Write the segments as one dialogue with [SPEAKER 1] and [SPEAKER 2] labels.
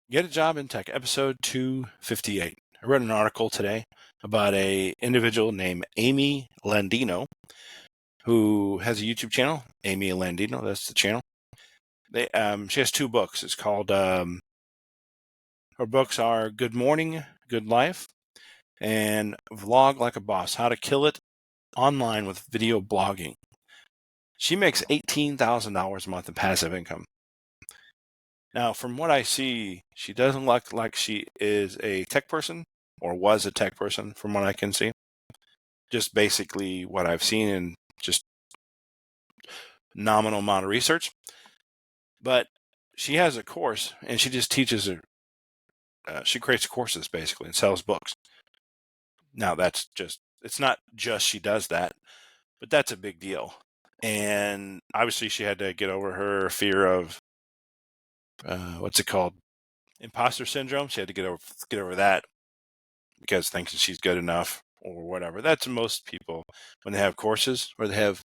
[SPEAKER 1] Get a Job in Tech, episode 258. I read an article today about a individual named Amy Landino who has a YouTube channel. Amy Landino, that's the channel. She has two books. It's called, her books are Good Morning, Good Life, and Vlog Like a Boss, How to Kill It Online with Video Blogging. She makes $18,000 a month in passive income. Now, from what I see, she doesn't look like she is a tech person or was a tech person from what I can see. Just basically what I've seen in just nominal amount of research. But she has a course and she just teaches her. She creates courses basically and sells books. Now it's not just she does that, but that's a big deal. And obviously she had to get over her fear of, what's it called? Imposter syndrome. She had to get over that because thinking she's good enough or whatever. That's most people when they have courses or they have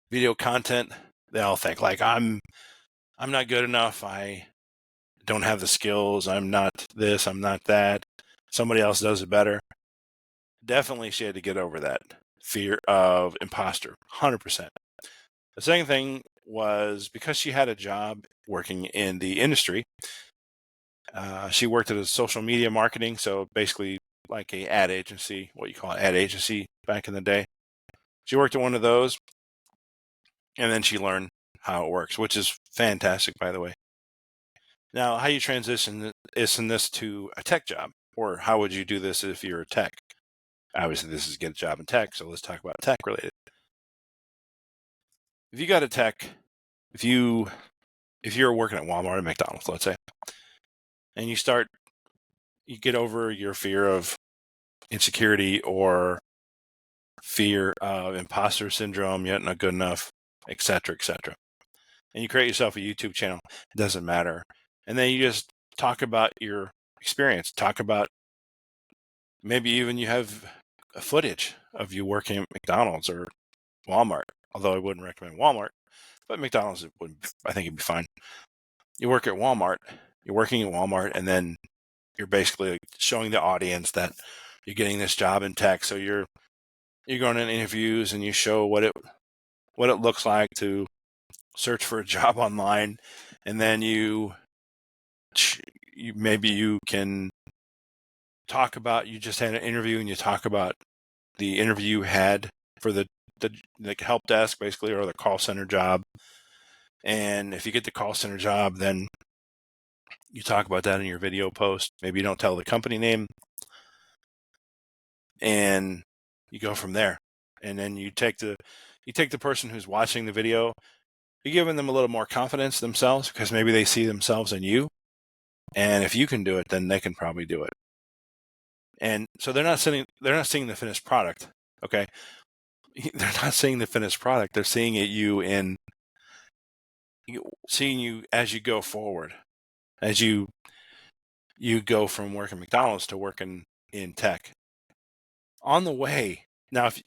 [SPEAKER 1] video content, they all think like I'm not good enough. I don't have the skills. I'm not this, I'm not that. Somebody else does it better. Definitely she had to get over that fear of imposter, 100%. The second thing was because she had a job working in the industry, she worked at a social media marketing, so basically like a ad agency, what you call an ad agency back in the day. She worked at one of those, and then she learned how it works, which is fantastic, by the way. Now, how you transition this to a tech job, or how would you do this if you're a tech? Obviously, this is get a job in tech, so let's talk about tech related. If you got a tech, if you're working at Walmart or McDonald's, let's say, and you get over your fear of insecurity or fear of imposter syndrome, you're not good enough, etc., etc. And you create yourself a YouTube channel. It doesn't matter. And then you just talk about your experience. Talk about maybe even you have a footage of you working at McDonald's or Walmart. Although I wouldn't recommend Walmart, but McDonald's I think it'd be fine. You work at Walmart. You're working at Walmart, and then you're basically showing the audience that you're getting this job in tech. So you're going in interviews and you show what it looks like to search for a job online, and then you maybe you can talk about you just had an interview and you talk about the interview you had for the help desk basically, or the call center job. And if you get the call center job, then you talk about that in your video post. Maybe you don't tell the company name, and you go from there. And then you take the person who's watching the video, you're giving them a little more confidence themselves because maybe they see themselves in you. And if you can do it, then they can probably do it. And so they're not seeing the finished product. Okay. They're not seeing the finished product. They're seeing seeing you as you go forward, as you go from working McDonald's to working in tech. On the way, now, if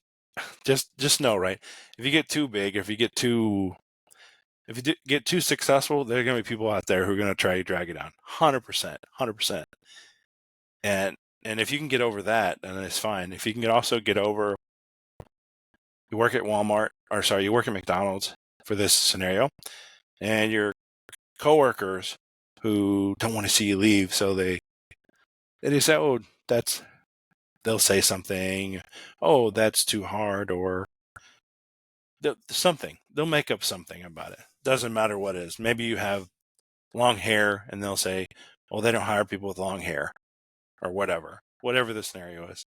[SPEAKER 1] just know, right? If you get too big, if you get too successful, there are going to be people out there who are going to try to drag you down. 100%. And if you can get over that, then it's fine. If you can also get over, you work at you work at McDonald's for this scenario, and your coworkers who don't want to see you leave, so they say, oh, they'll say something, oh, that's too hard, or something. They'll make up something about it. Doesn't matter what it is. Maybe you have long hair, and they'll say, well, they don't hire people with long hair, or whatever the scenario is.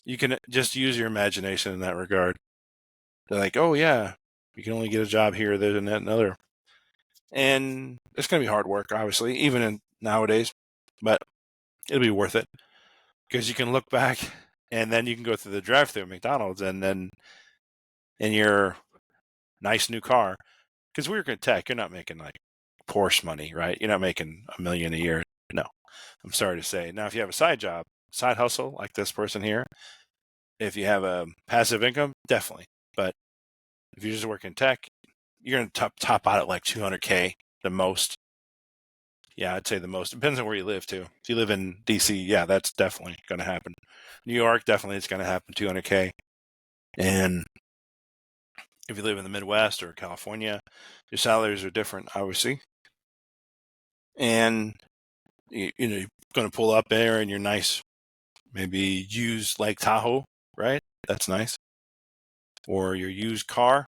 [SPEAKER 1] You can just use your imagination in that regard. They're like, oh yeah, you can only get a job here, there, and that, and other. And it's going to be hard work, obviously, even nowadays, but it'll be worth it because you can look back and then you can go through the drive-thru at McDonald's and then in your nice new car, because we work in tech, you're not making like Porsche money, right? You're not making $1 million a year. No, I'm sorry to say. Now, if you have a side job, side hustle like this person here, if you have a passive income, definitely. But if you're just working tech, you're going to top out at like $200K the most. Yeah, I'd say the most. Depends on where you live too. If you live in DC, yeah, that's definitely going to happen. New York, definitely it's going to happen, 200K. And if you live in the Midwest or California, your salaries are different, obviously. And you're going to pull up there in your nice, maybe used Lake Tahoe, right? That's nice. Or your used car.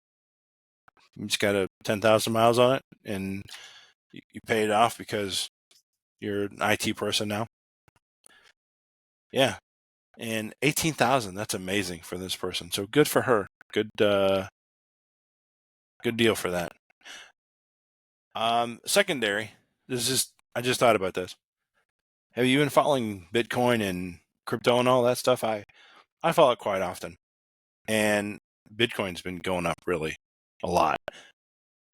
[SPEAKER 1] You just got 10,000 miles on it, and you pay it off because you're an IT person now. Yeah, and 18,000. That's amazing for this person. So good for her. Good deal for that. Secondary. I just thought about this. Have you been following Bitcoin and crypto and all that stuff? I follow it quite often, and Bitcoin's been going up really a lot,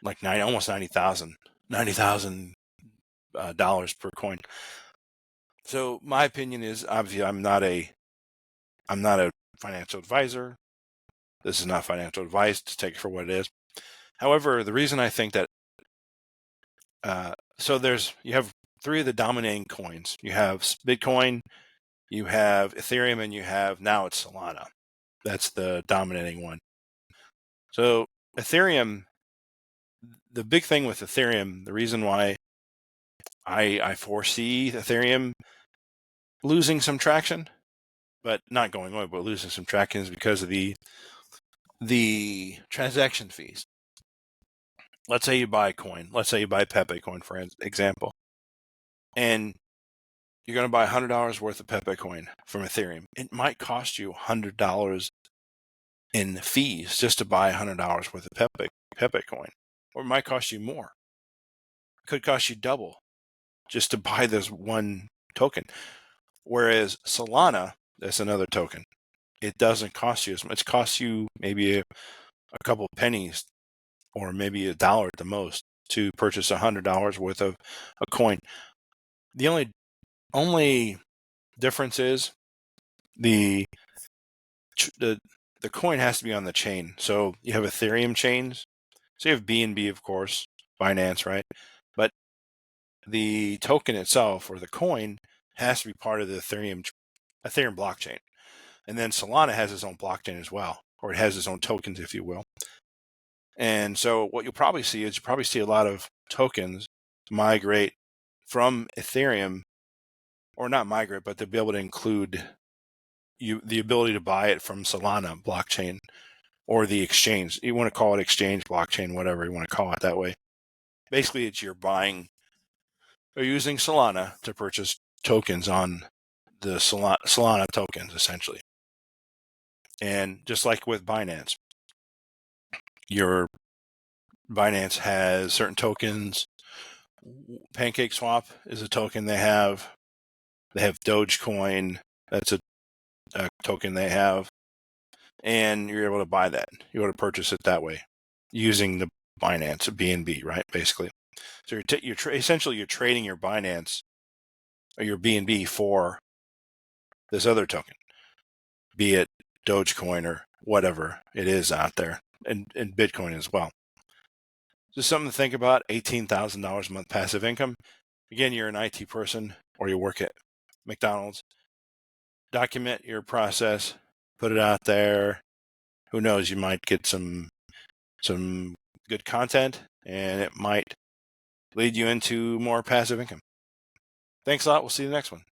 [SPEAKER 1] like almost 90,000, $90,000 per coin. So my opinion is, obviously, I'm not a financial advisor. This is not financial advice, to take it for what it is. However, the reason I think that so you have three of the dominating coins. You have Bitcoin, you have Ethereum, and you have, now it's Solana. That's the dominating one. So Ethereum, the big thing with Ethereum, the reason why I foresee Ethereum losing some traction, but not going away, but losing some traction, is because of the transaction fees. Let's say you buy a coin. Let's say you buy Pepe coin, for example, and you're going to buy $100 worth of Pepe coin from Ethereum. It might cost you $100 in fees just to buy $100 worth of Pepe coin, or it might cost you more. It could cost you double just to buy this one token. Whereas Solana, that's another token. It doesn't cost you as much. It costs you maybe a couple of pennies, or maybe $1 at the most, to purchase $100 worth of a coin. The only difference is the coin has to be on the chain. So you have Ethereum chains. So you have BNB, of course, Binance, right? But the token itself, or the coin, has to be part of the Ethereum blockchain. And then Solana has its own blockchain as well, or it has its own tokens, if you will. And so what you'll probably see is a lot of tokens migrate from Ethereum, or not migrate, but they'll be able to include the ability to buy it from Solana blockchain, or the exchange. You want to call it exchange, blockchain, whatever you want to call it that way. Basically, it's you're buying or using Solana to purchase tokens on the Solana tokens, essentially. And just like with Binance, your Binance has certain tokens. PancakeSwap is a token they have. They have Dogecoin. That's a token they have. And you're able to buy that. You're able to purchase it that way using the Binance, BNB, right? Basically. So essentially you're trading your Binance or your BNB for this other token, be it Dogecoin or whatever it is out there, and Bitcoin as well. Just something to think about. $18,000 a month passive income. Again, you're an IT person or you work at McDonald's. Document your process, put it out there. Who knows, you might get some good content, and it might lead you into more passive income. Thanks a lot. We'll see you in the next one.